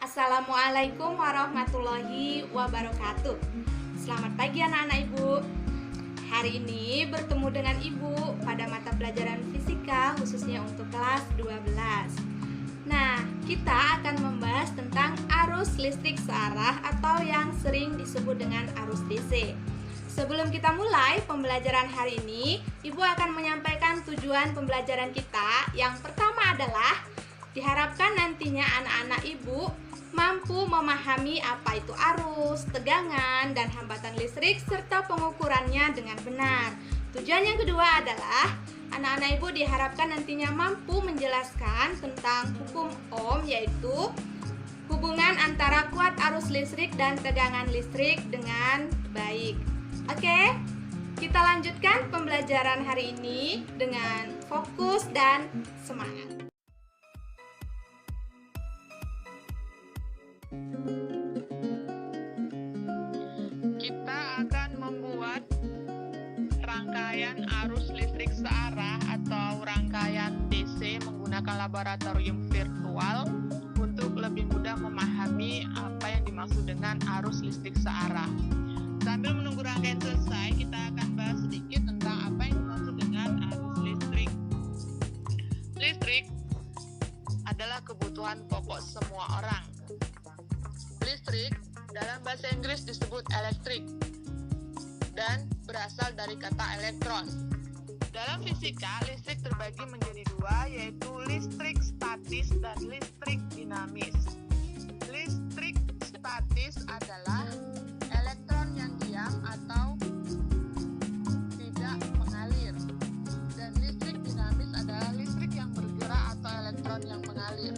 Assalamualaikum warahmatullahi wabarakatuh. Selamat pagi anak-anak Ibu. Hari ini bertemu dengan Ibu pada mata pelajaran fisika khususnya untuk kelas 12. Nah, kita akan membahas tentang arus listrik searah atau yang sering disebut dengan arus DC. Sebelum kita mulai pembelajaran hari ini, Ibu akan menyampaikan tujuan pembelajaran kita. Yang pertama adalah diharapkan nantinya anak-anak Ibu mampu memahami apa itu arus, tegangan, dan hambatan listrik serta pengukurannya dengan benar. Tujuan yang kedua adalah anak-anak Ibu diharapkan nantinya mampu menjelaskan tentang hukum Ohm, yaitu hubungan antara kuat arus listrik dan tegangan listrik dengan baik. Oke, kita lanjutkan pembelajaran hari ini dengan fokus dan semangat. Kita akan membuat rangkaian arus listrik searah atau rangkaian DC menggunakan laboratorium virtual untuk lebih mudah memahami apa yang dimaksud dengan arus listrik searah. Sambil menunggu rangkaian selesai, kita akan bahas sedikit tentang apa yang dimaksud dengan arus listrik. Listrik adalah kebutuhan pokok semua orang. Listrik dalam bahasa Inggris disebut elektrik dan berasal dari kata elektron. Dalam fisika, listrik terbagi menjadi dua, yaitu listrik statis dan listrik dinamis. Listrik statis adalah elektron yang diam atau tidak mengalir, dan listrik dinamis adalah listrik yang bergerak atau elektron yang mengalir.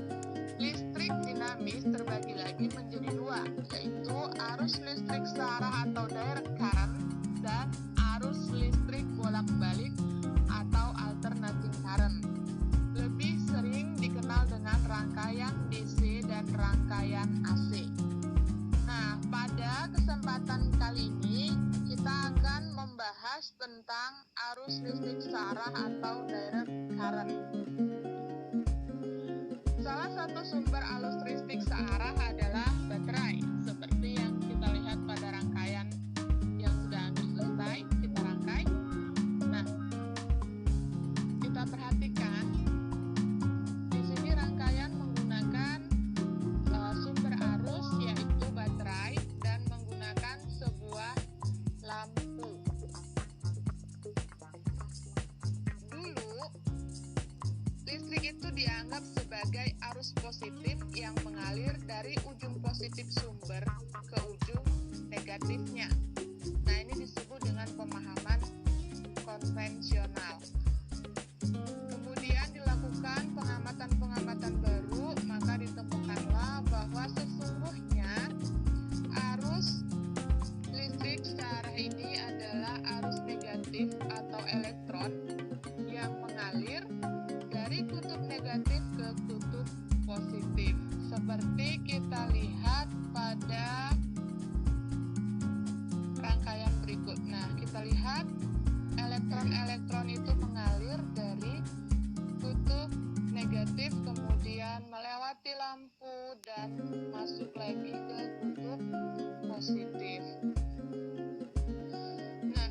Listrik dinamis terbagi lagi menjadi dua, yaitu arus listrik searah atau direct current dan arus listrik bolak-balik atau alternating current. Lebih sering dikenal dengan rangkaian DC dan rangkaian AC. Nah, pada kesempatan kali ini kita akan membahas tentang arus listrik searah atau direct current. Salah satu sumber arus listrik searah adalah baterai, seperti yang kita lihat pada rangkaian yang sudah hampir selesai, kita rangkai. Nah, kita perhatikan di sini rangkaian menggunakan sumber arus yaitu baterai dan menggunakan sebuah lampu. Dulu, listrik itu dianggap sebagai arus positif yang mengalir dari ujung positif sumber ke ujung negatifnya. Nah, ini disebut dengan pemahaman konvensional. Kemudian dilakukan pengamatan-pengamatan baru, maka ditemukanlah bahwa sesungguhnya arus listrik searah ini adalah arus negatif atau elektron yang mengalir dari kutub negatif ke kutub positif. Seperti kita lihat pada rangkaian berikut. Nah, kita lihat elektron-elektron itu mengalir dari kutub negatif, kemudian melewati lampu dan masuk lagi ke kutub positif. Nah,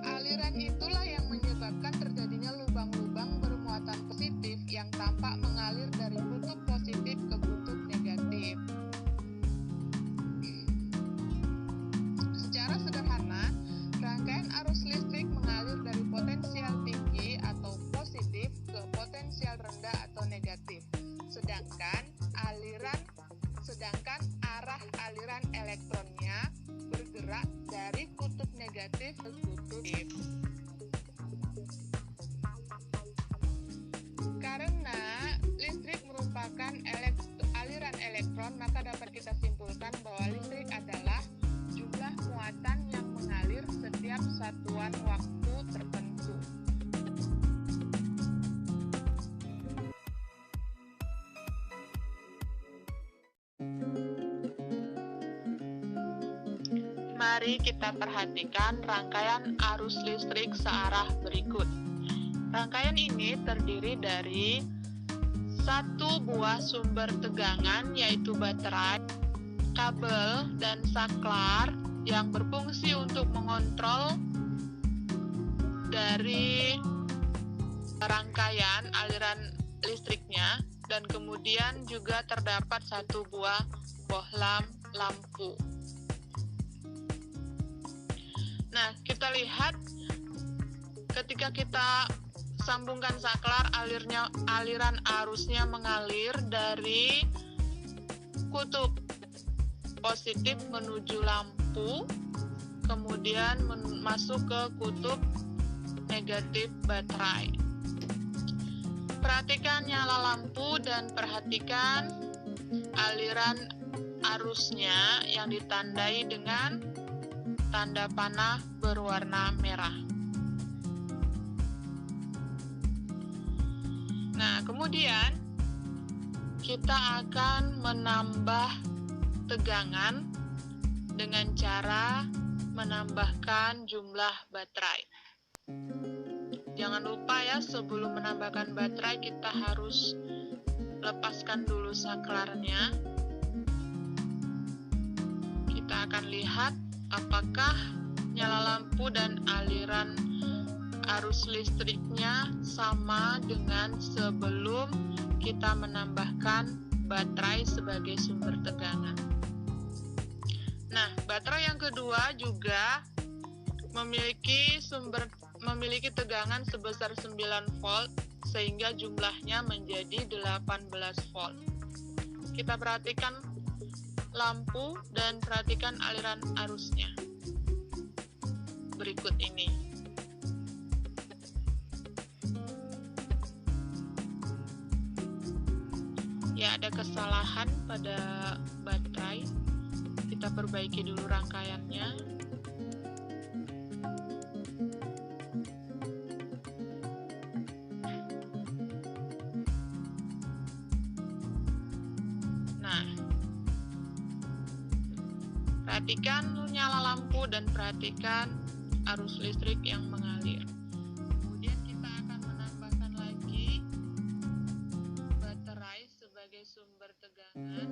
aliran itulah yang menyebabkan terjadinya lubang-lubang bermuatan positif yang tampak mengalir dari kutub positif ke kutub negatif. Secara sederhana, rangkaian arus listrik mengalir dari potensial tinggi atau positif ke potensial rendah atau negatif. Sedangkan arah aliran elektronnya bergerak dari kutub negatif ke kutub positif. Karena listrik merupakan aliran elektron, maka dapat kita simpulkan bahwa listrik adalah jumlah muatan yang mengalir setiap satuan waktu tertentu. Mari kita perhatikan rangkaian arus listrik searah berikut. Rangkaian ini terdiri dari satu buah sumber tegangan yaitu baterai, kabel, dan saklar yang berfungsi untuk mengontrol dari rangkaian aliran listriknya, dan kemudian juga terdapat satu buah bohlam lampu. Nah, kita lihat ketika kita sambungkan saklar, aliran arusnya mengalir dari kutub positif menuju lampu, kemudian masuk ke kutub negatif baterai. Perhatikan nyala lampu dan perhatikan aliran arusnya yang ditandai dengan tanda panah berwarna merah. Nah, kemudian kita akan menambah tegangan dengan cara menambahkan jumlah baterai. Jangan lupa ya, sebelum menambahkan baterai kita harus lepaskan dulu saklarnya. Kita akan lihat apakah nyala lampu dan aliran arus listriknya sama dengan sebelum kita menambahkan baterai sebagai sumber tegangan. Nah, baterai yang kedua juga memiliki tegangan sebesar 9 volt sehingga jumlahnya menjadi 18 volt. Kita perhatikan lampu dan perhatikan aliran arusnya berikut ini. Ya, ada kesalahan pada baterai. Kita perbaiki dulu rangkaiannya. Perhatikan nyala lampu dan perhatikan arus listrik yang mengalir. Kemudian kita akan menambahkan lagi baterai sebagai sumber tegangan.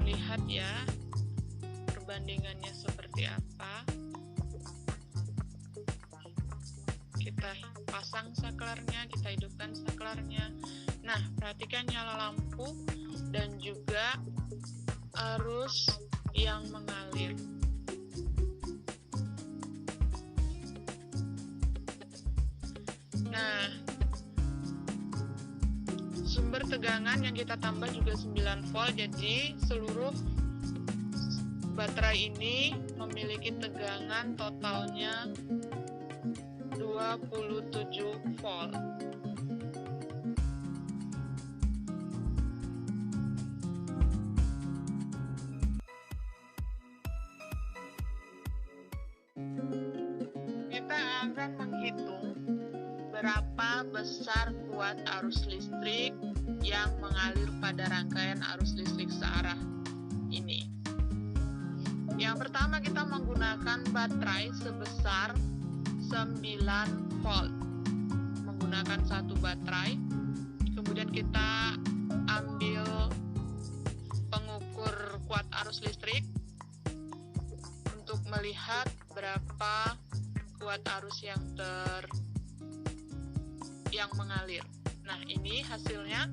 Lihat ya perbandingannya seperti apa. Kita pasang saklarnya, kita hidupkan saklarnya. Nah, perhatikan nyala lampu dan juga arus yang mengalir. Nah, sumber tegangan yang kita tambah juga 9 volt, jadi seluruh baterai ini memiliki tegangan totalnya 27 volt. Kita akan menghitung berapa besar kuat arus listrik yang mengalir pada rangkaian arus listrik searah ini. Yang pertama, kita menggunakan baterai sebesar 9 volt. Menggunakan satu baterai. Kemudian kita ambil pengukur kuat arus listrik untuk melihat berapa kuat arus yang mengalir. Nah, ini hasilnya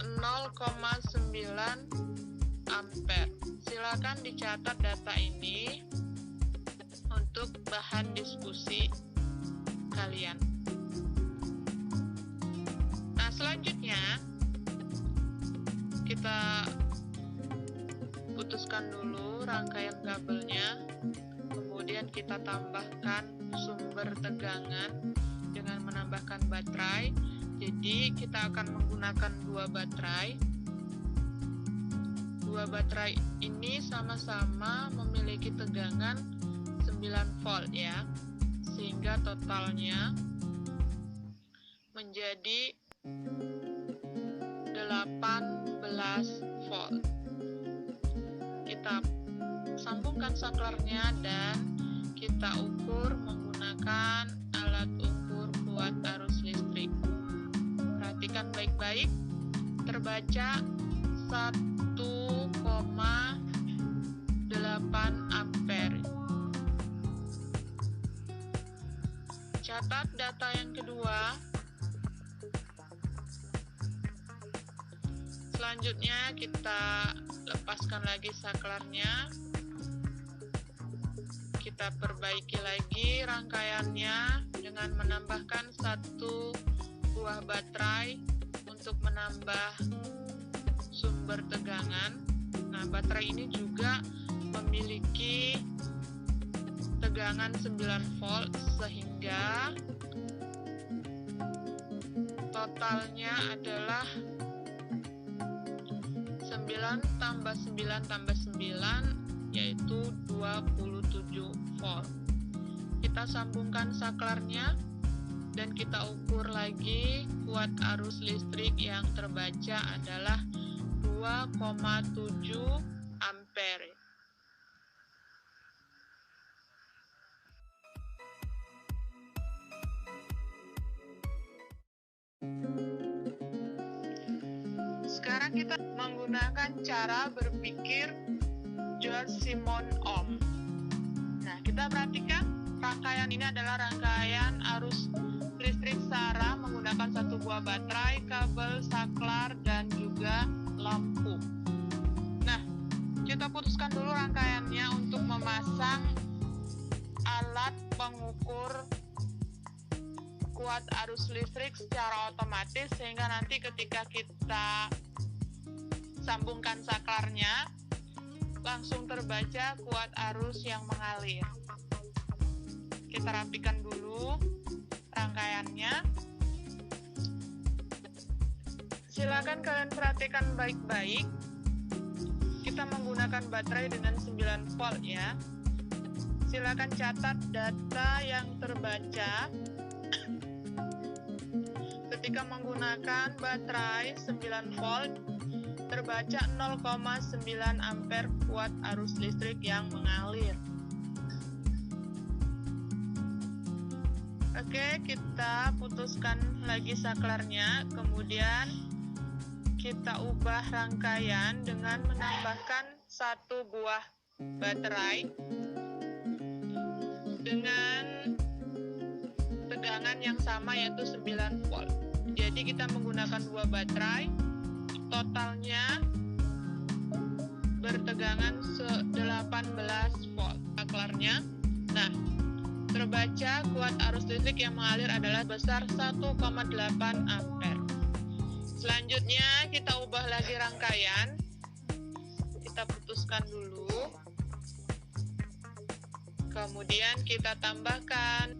0,9 ampere. Silakan dicatat data ini untuk bahan diskusi kalian. Nah, selanjutnya kita putuskan dulu rangkaian kabelnya, kemudian kita tambahkan sumber tegangan dengan menambahkan baterai. Jadi kita akan menggunakan dua baterai. Dua baterai ini sama-sama memiliki memiliki tegangan 9 volt ya, sehingga totalnya menjadi 18 volt. Kita sambungkan saklarnya dan kita ukur menggunakan alat ukur kuat arus listrik. Perhatikan baik-baik, terbaca 1,8 ampere. Catat data yang kedua. Selanjutnya kita lepaskan lagi saklarnya. Kita perbaiki lagi rangkaiannya dengan menambahkan 1 buah baterai untuk menambah sumber tegangan. Nah, baterai ini juga memiliki tegangan 9 volt sehingga totalnya adalah 9 tambah 9 tambah 9 yaitu 27 volt. Kita sambungkan saklarnya dan kita ukur lagi kuat arus listrik yang terbaca adalah 2,7 ampere. Sekarang kita menggunakan cara berpikir George Simon Ohm. Nah, kita perhatikan rangkaian ini adalah rangkaian arus listrik searah menggunakan 1 buah baterai, kabel, saklar, dan juga lampu. Nah, kita putuskan dulu rangkaiannya untuk memasang alat pengukur kuat arus listrik secara otomatis sehingga nanti ketika kita sambungkan saklarnya langsung terbaca kuat arus yang mengalir. Kita rapikan dulu rangkaiannya. Silakan kalian perhatikan baik-baik. Kita menggunakan baterai dengan 9 volt ya. Silakan catat data yang terbaca ketika menggunakan baterai 9 volt terbaca 0,9 ampere kuat arus listrik yang mengalir. Oke, kita putuskan lagi saklarnya, kemudian kita ubah rangkaian dengan menambahkan 1 buah baterai dengan tegangan yang sama yaitu 9 volt. Jadi kita menggunakan 2 baterai, totalnya bertegangan 18 volt saklarnya. Nah, terbaca kuat arus listrik yang mengalir adalah besar 1,8 ampere. Selanjutnya kita ubah lagi rangkaian. Kita putuskan dulu. Kemudian kita tambahkan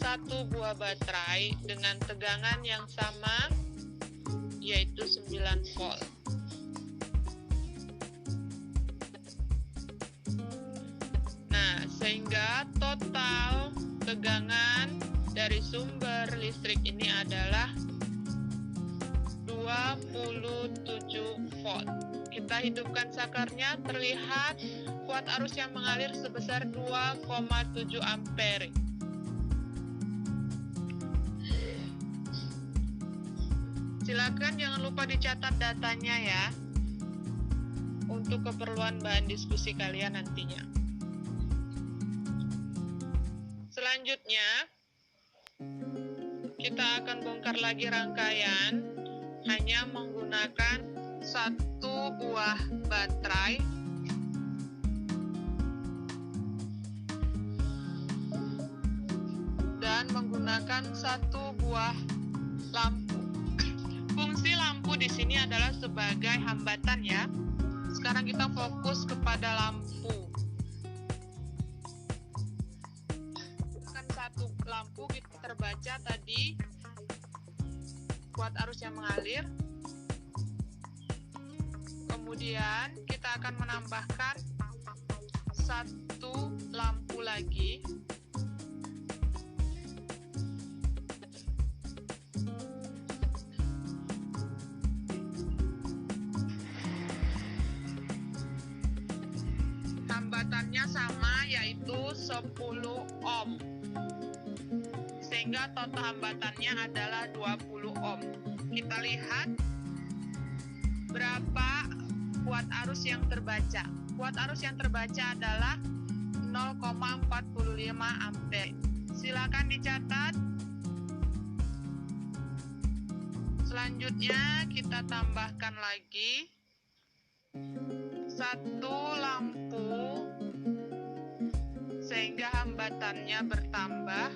1 buah baterai dengan tegangan yang sama yaitu 9 volt. Nah, sehingga total tegangan dari sumber listrik ini adalah 27 volt. Kita hidupkan saklarnya, terlihat kuat arus yang mengalir sebesar 2,7 ampere. Silakan jangan lupa dicatat datanya ya, untuk keperluan bahan diskusi kalian nantinya. Selanjutnya, kita akan bongkar lagi rangkaian hanya menggunakan 1 buah baterai dan menggunakan 1 buah lampu. Fungsi lampu di sini adalah sebagai hambatan ya. Sekarang kita fokus kepada lampu. Kan 1 lampu kita terbaca tadi kuat arus yang mengalir. Kemudian Kemudian kita akan menambahkan satu lampu lagi. Hambatannya sama, yaitu 10 ohm. Sehingga total hambatannya adalah 20 ohm. Kita lihat berapa kuat arus yang terbaca. Kuat arus yang terbaca adalah 0,45 ampere. Silakan dicatat. Selanjutnya kita tambahkan lagi satu lampu sehingga hambatannya bertambah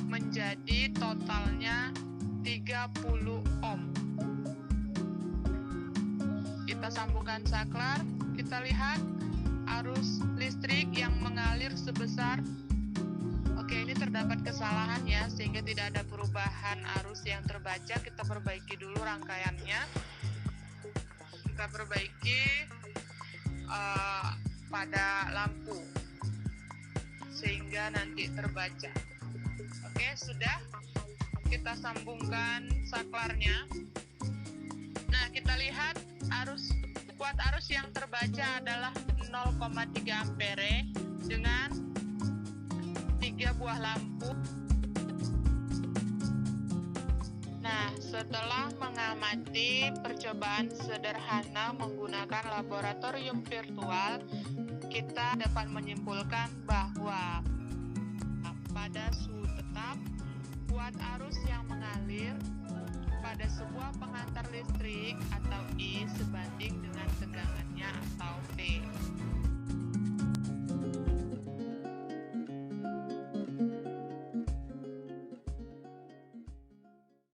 menjadi totalnya 30 ohm. Kita sambungkan saklar, kita lihat arus listrik yang mengalir sebesar, oke, ini terdapat kesalahan ya, sehingga tidak ada perubahan arus yang terbaca. Kita perbaiki dulu rangkaiannya. Kita perbaiki pada lampu sehingga nanti terbaca. Oke, sudah. Kita sambungkan saklarnya. Nah, kita lihat kuat arus yang terbaca adalah 0,3 ampere dengan 3 buah lampu. Nah, setelah mengamati percobaan sederhana menggunakan laboratorium virtual, kita dapat menyimpulkan bahwa pada suhu tetap, kuat arus yang mengalir pada sebuah pengantar listrik atau I sebanding dengan tegangannya atau